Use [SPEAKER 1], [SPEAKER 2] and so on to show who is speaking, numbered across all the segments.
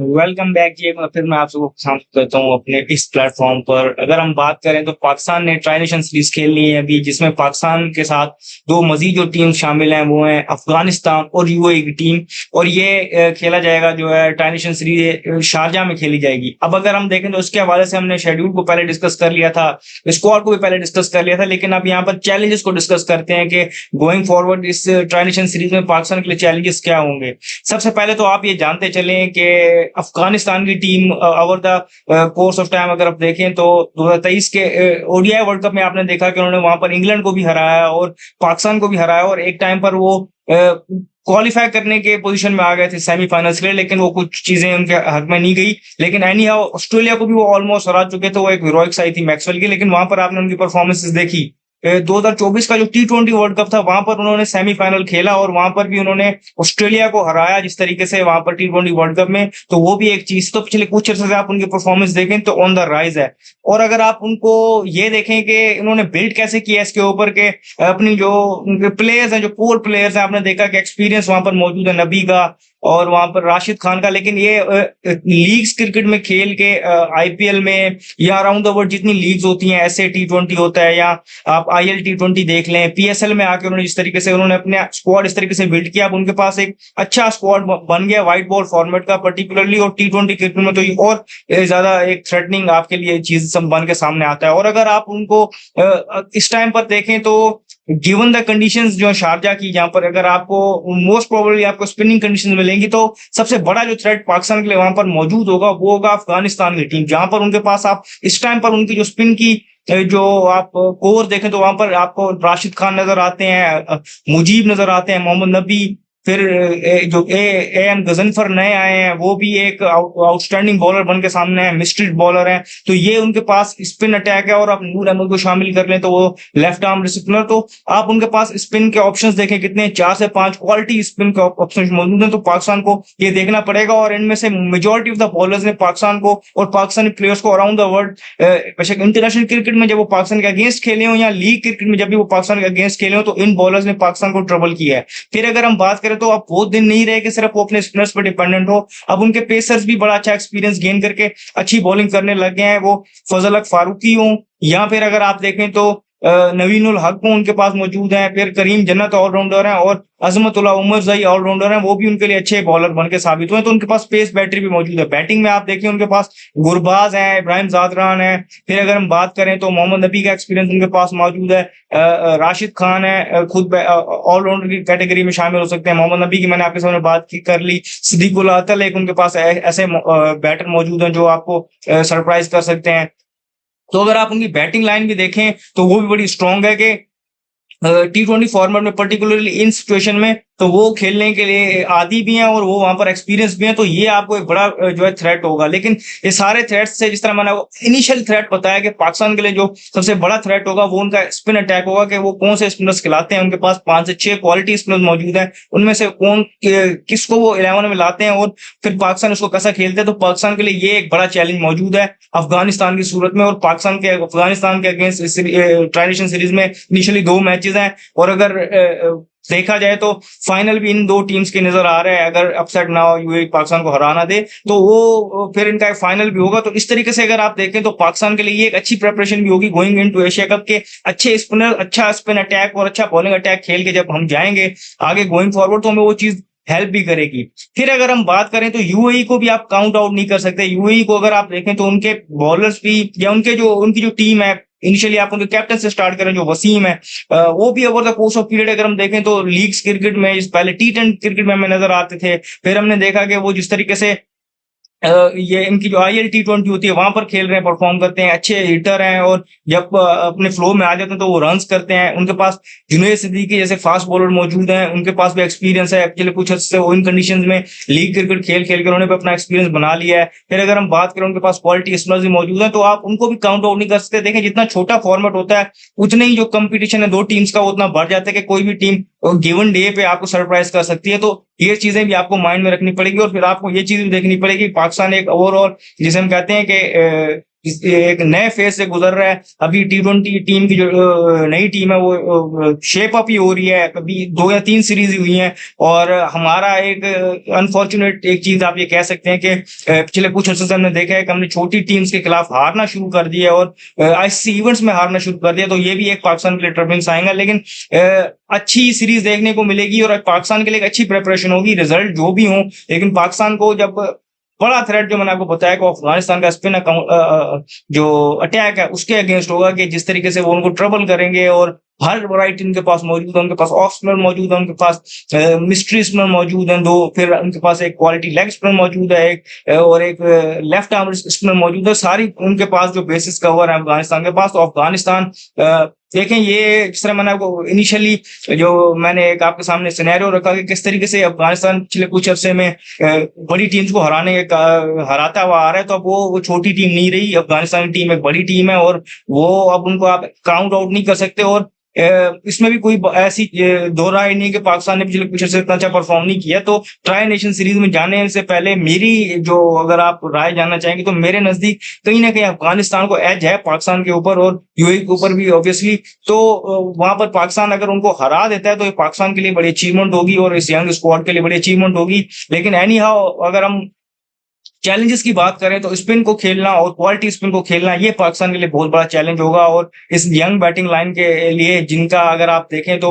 [SPEAKER 1] Welcome back जी। एक बार फिर मैं आप सबको स्वागत करता हूँ अपने इस प्लेटफॉर्म पर। अगर हम बात करें तो पाकिस्तान ने ट्राई नेशन सीरीज खेलनी है अभी, जिसमें पाकिस्तान के साथ दो मजीद जो टीम शामिल हैं वो हैं अफगानिस्तान और यूएई की टीम। और ये खेला जाएगा जो है ट्राई नेशन सीरीज शारजा में खेली जाएगी। अब अगर हम देखें तो उसके हवाले से हमने शेड्यूल को पहले डिस्कस कर लिया था, स्क्वाड को भी पहले डिस्कस कर लिया था, लेकिन अब यहाँ पर चैलेंजेस को डिस्कस करते हैं कि गोइंग फॉरवर्ड इस ट्राई नेशन सीरीज में पाकिस्तान के लिए चैलेंजेस क्या होंगे। सबसे पहले तो आप ये जानते चलें कि अफगानिस्तान की team over the course of time अगर आप देखें तो 2023 के ओडीआई वर्ल्ड कप में आपने देखा कि उन्होंने वहां पर इंग्लैंड को भी हराया और पाकिस्तान को भी हराया, और एक टाइम पर वो क्वालिफाई करने के पोजीशन में आ गए थे सेमीफाइनल्स के लिए, लेकिन वो कुछ चीजें उनके हक में नहीं गई। लेकिन एनी हाउ ऑस्ट्रेलिया को भी वो ऑलमोस्ट हरा चुके थे। वो एक हीरोइक्स आई थी मैक्सवेल की, लेकिन वहां पर आपने उनकी परफॉर्मेंसेस देखी। 2024 का जो T20 वर्ल्ड कप था वहां पर उन्होंने सेमीफाइनल खेला और वहां पर भी उन्होंने ऑस्ट्रेलिया को हराया जिस तरीके से वहां पर T20 वर्ल्ड कप में। तो वो भी एक चीज, तो पिछले कुछ अर्से से आप उनकी परफॉर्मेंस देखें तो ऑन द राइज है। और अगर आप उनको ये देखें कि उन्होंने बिल्ड कैसे किया इसके ऊपर के अपनी जो उनके प्लेयर्स हैं, जो कोर प्लेयर्स हैं, आपने देखा कि एक्सपीरियंस वहां पर मौजूद है नबी का और वहां पर राशिद खान का। लेकिन ये लीग्स क्रिकेट में खेल के आईपीएल में या अराउंड द वर्ल्ड जितनी लीग्स होती हैं, ऐसे T20 होता है या आप आईएल T20 देख लें, पीएसएल में आके उन्होंने जिस तरीके से उन्होंने अपने स्क्वाड इस तरीके से बिल्ड किया, अब उनके पास एक अच्छा स्क्वाड बन गया व्हाइट बॉल फॉर्मेट का पर्टिकुलरली। और T20 क्रिकेट में तो ये और ज्यादा एक थ्रेटनिंग आपके लिए चीज सब बन के सामने आता है। और अगर आप उनको इस टाइम पर देखें तो गिवन द कंडीशंस जो शारजा की, जहां पर अगर आपको मोस्ट प्रोबेबली आपको स्पिनिंग कंडीशंस मिलेंगी, तो सबसे बड़ा जो थ्रेट पाकिस्तान के लिए वहां पर मौजूद होगा वो होगा अफगानिस्तान की टीम, जहां पर उनके पास आप इस टाइम पर उनकी जो स्पिन की जो आप कोर देखें तो वहां पर आपको राशिद खान नजर आते हैं, मुजीब नजर आते हैं, मोहम्मद नबी, फिर जो ए एम गजनफर नए आए हैं वो भी एक आउटस्टैंडिंग बॉलर बन के सामने है, मिस्ट्रीट बॉलर है। तो ये उनके पास स्पिन अटैक है। और आप नूर अहमद को शामिल कर लें तो वो लेफ्ट आर्म स्पिनर। तो आप उनके पास स्पिन के ऑप्शंस देखें कितने, 4 से 5 क्वालिटी स्पिन के ऑप्शन मौजूद हैं। तो पाकिस्तान को ये देखना पड़ेगा। और इनमें से मेजोरिटी ऑफ द बॉलर्स ने पाकिस्तान को और पाकिस्तानी प्लेयर्स को अराउंड द वर्ल्ड, बेशक इंटरनेशनल क्रिकेट में जब वो पाकिस्तान के अगेंस्ट खेले हो या लीग क्रिकेट में जब भी वो पाकिस्तान के अगेंस्ट खेले हो, तो इन बॉलर्स ने पाकिस्तान को ट्रबल किया है। फिर अगर हम बात करें तो अब बहुत दिन नहीं रहे कि सिर्फ वो अपने स्पिनर्स पर डिपेंडेंट हो। अब उनके पेसर्स भी बड़ा अच्छा एक्सपीरियंस गेन करके अच्छी बॉलिंग करने लग गए हैं, वो फजल हक फारूकी हो या फिर अगर आप देखें तो नवीन उल हक उनके पास मौजूद हैं, फिर करीम जन्नत ऑलराउंडर हैं और अजमतुल्लाह उमर जई ऑलराउंडर हैं, वो भी उनके लिए अच्छे बॉलर बन के साबित हुए। तो उनके पास पेस बैटरी भी मौजूद है। बैटिंग में आप देखिए उनके पास गुरबाज हैं, इब्राहिम जादरान है, फिर अगर हम बात करें तो मोहम्मद नबी का एक्सपीरियंस उनके पास मौजूद है, राशिद खान है, खुद ऑलराउंडर की कैटेगरी में शामिल हो सकते हैं। मोहम्मद नबी की मैंने आपके सामने बात कर ली। सिद्दीकुल अतल एक उनके पास ऐसे बैटर मौजूद हैं जो आपको सरप्राइज कर सकते हैं। तो अगर आप उनकी बैटिंग लाइन भी देखें तो वो भी बड़ी स्ट्रांग है कि T20 फॉर्मेट में पर्टिकुलरली इन सिचुएशन में तो वो खेलने के लिए आदी भी हैं और वो वहां पर एक्सपीरियंस भी हैं। तो ये आपको एक बड़ा जो है थ्रेट होगा। लेकिन ये सारे थ्रेट्स से, जिस तरह मैंने इनिशियल थ्रेट बताया कि पाकिस्तान के लिए जो सबसे बड़ा थ्रेट होगा वो उनका स्पिन अटैक होगा कि वो कौन से स्पिनर्स खिलाते हैं। उनके पास 5 से 6 क्वालिटी स्पिनर्स मौजूद हैं, उनमें से कौन किसको वो 11 में लाते हैं और फिर पाकिस्तान उसको कैसा खेलते हैं। तो पाकिस्तान के लिए ये एक बड़ा चैलेंज मौजूद है अफगानिस्तान की सूरत में। और अफगानिस्तान के अगेंस्ट ट्राई नेशन सीरीज में इनिशियली 2 मैचेस हैं और अगर देखा जाए तो फाइनल भी इन 2 टीम्स के नजर आ रहे हैं। अगर अपसेट ना हो, यूएई पाकिस्तान को हरा ना दे, तो वो फिर इनका फाइनल भी होगा। तो इस तरीके से अगर आप देखें तो पाकिस्तान के लिए ये एक अच्छी प्रिपरेशन भी होगी गोइंग इनटू एशिया कप के। अच्छे स्पिनर, अच्छा स्पिन अटैक और अच्छा बॉलिंग अटैक खेल के जब हम जाएंगे आगे गोइंग फॉरवर्ड, तो हमें वो चीज हेल्प भी करेगी। फिर अगर हम बात करें तो यूएई को भी आप काउंट आउट नहीं कर सकते। यूएई को अगर आप देखें तो उनके बॉलर्स भी या उनकी जो टीम है, इनिशियली आप उनके कैप्टन से स्टार्ट करें जो वसीम है, वो भी over the course of period अगर हम देखें तो लीग्स क्रिकेट में पहले T10 क्रिकेट में हमें नजर आते थे। फिर हमने देखा कि वो जिस तरीके से ये इनकी जो आईएल T20 होती है वहां पर खेल रहे हैं, परफॉर्म करते हैं, अच्छे हिटर हैं और जब अपने फ्लो में आ जाते हैं तो वो रन्स करते हैं। उनके पास जुनैद सिद्दीकी जैसे फास्ट बॉलर मौजूद हैं, उनके पास भी एक्सपीरियंस है। एक्चुअली कुछ अच्छे इन कंडीशंस में लीग क्रिकेट खेल खेल कर उन्होंने भी अपना एक्सपीरियंस बना लिया है। फिर अगर हम बात करें उनके पास क्वालिटी स्पिनर्स भी मौजूद है, तो आप उनको भी काउंट आउट नहीं कर सकते। देखें जितना छोटा फॉर्मेट होता है उतने ही जो कंपटीशन है 2 टीम्स का उतना बढ़ जाता है कि कोई भी टीम गिवन डे पे आपको सरप्राइज कर सकती है। तो ये चीजें भी आपको माइंड में रखनी पड़ेगी। और फिर आपको ये चीज भी देखनी पड़ेगी पाकिस्तान एक ओवरऑल जिसे हम कहते हैं कि एक नए फेज से गुजर रहा है। अभी T20 टीम की जो नई टीम है वो शेप अप ही हो रही है। अभी 2 या 3 सीरीज हुई हैं और हमारा एक अनफॉर्चुनेट एक चीज आप ये कह सकते हैं कि पिछले कुछ अर्से से हमने देखा है कि हमने छोटी टीम्स के खिलाफ हारना शुरू कर दिया और आईसीसी इवेंट्स में हारना शुरू कर दिया। तो ये भी एक पाकिस्तान के लिए ट्रबलिंग्स आएगा, लेकिन अच्छी सीरीज देखने को मिलेगी और पाकिस्तान के लिए एक अच्छी प्रिपरेशन होगी, रिजल्ट जो भी हो। लेकिन पाकिस्तान को जब बड़ा थ्रेट जो मैंने आपको बताया कि अफगानिस्तान का स्पिन जो अटैक है उसके अगेंस्ट होगा, कि जिस तरीके से वो उनको ट्रबल करेंगे और हर वैरायटी उनके पास मौजूद है। उनके पास ऑफ स्पिनर मौजूद है, उनके पास मिस्ट्री स्पिनर मौजूद है 2, फिर उनके पास एक क्वालिटी लेग स्पिनर मौजूद है एक, और एक लेफ्ट आर्म स्पिनर मौजूद है। सारी उनके पास जो बेसिस कवर है अफगानिस्तान के पास। तो अफगानिस्तान देखें, ये जिस तरह मैंने आपको इनिशियली जो मैंने एक आपके सामने सिनेरियो रखा कि किस तरीके से अफगानिस्तान पिछले कुछ अरसे में बड़ी टीम्स को हराता हुआ आ रहा है, तो अब वो छोटी टीम नहीं रही। अफगानिस्तान की टीम एक बड़ी टीम है और वो अब उनको आप काउंट आउट नहीं कर सकते। और इसमें भी कोई ऐसी दो राय नहीं है कि पाकिस्तान ने पिछले कुछ अरसे इतना अच्छा परफॉर्म नहीं किया। तो ट्राई नेशन सीरीज में जाने से पहले मेरी जो अगर आप राय जानना चाहेंगे तो मेरे नजदीक कहीं ना कहीं अफगानिस्तान को एज है पाकिस्तान के ऊपर और यूएई के ऊपर भी ऑब्वियसली। तो वहां पर पाकिस्तान अगर उनको हरा देता है तो ये पाकिस्तान के लिए बड़ी अचीवमेंट होगी और इस यंग स्क्वाड के लिए बड़ी अचीवमेंट होगी। लेकिन एनी हाउ अगर हम चैलेंजेस की बात करें तो स्पिन को खेलना और क्वालिटी स्पिन को खेलना ये पाकिस्तान के लिए बहुत बड़ा चैलेंज होगा। और इस यंग बैटिंग लाइन के लिए जिनका अगर आप देखें तो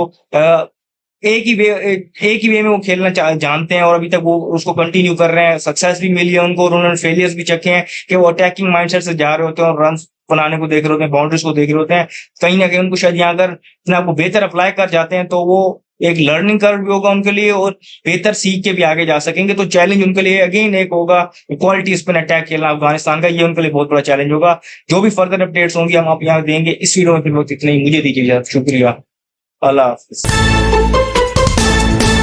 [SPEAKER 1] एक ही वे में वो खेलना जानते हैं और अभी तक वो उसको कंटिन्यू कर रहे हैं। सक्सेस भी मिली है उनको और उन्होंने फेलियर्स भी चखे हैं कि वो अटैकिंग माइंडसेट से जा रहे होते हैं और रन बनाने को देख रहे होते हैं, बाउंड्रीज को देख रहे होते हैं। कहीं ना कहीं उनको शायद यहाँ अगर अपने आप को बेहतर अप्लाई कर जाते हैं तो वो एक लर्निंग कर्व भी होगा उनके लिए और बेहतर सीख के भी आगे जा सकेंगे। तो चैलेंज उनके लिए अगेन एक होगा क्वालिटी स्पिन अटैक खेलना अफगानिस्तान का, ये उनके लिए बहुत बड़ा चैलेंज होगा। जो भी फर्दर अपडेट्स होंगी हम आप यहाँ देंगे। इस वीडियो में फिर वक्त इतना ही, मुझे दीजिए शुक्रिया, अल्लाह हाफिज।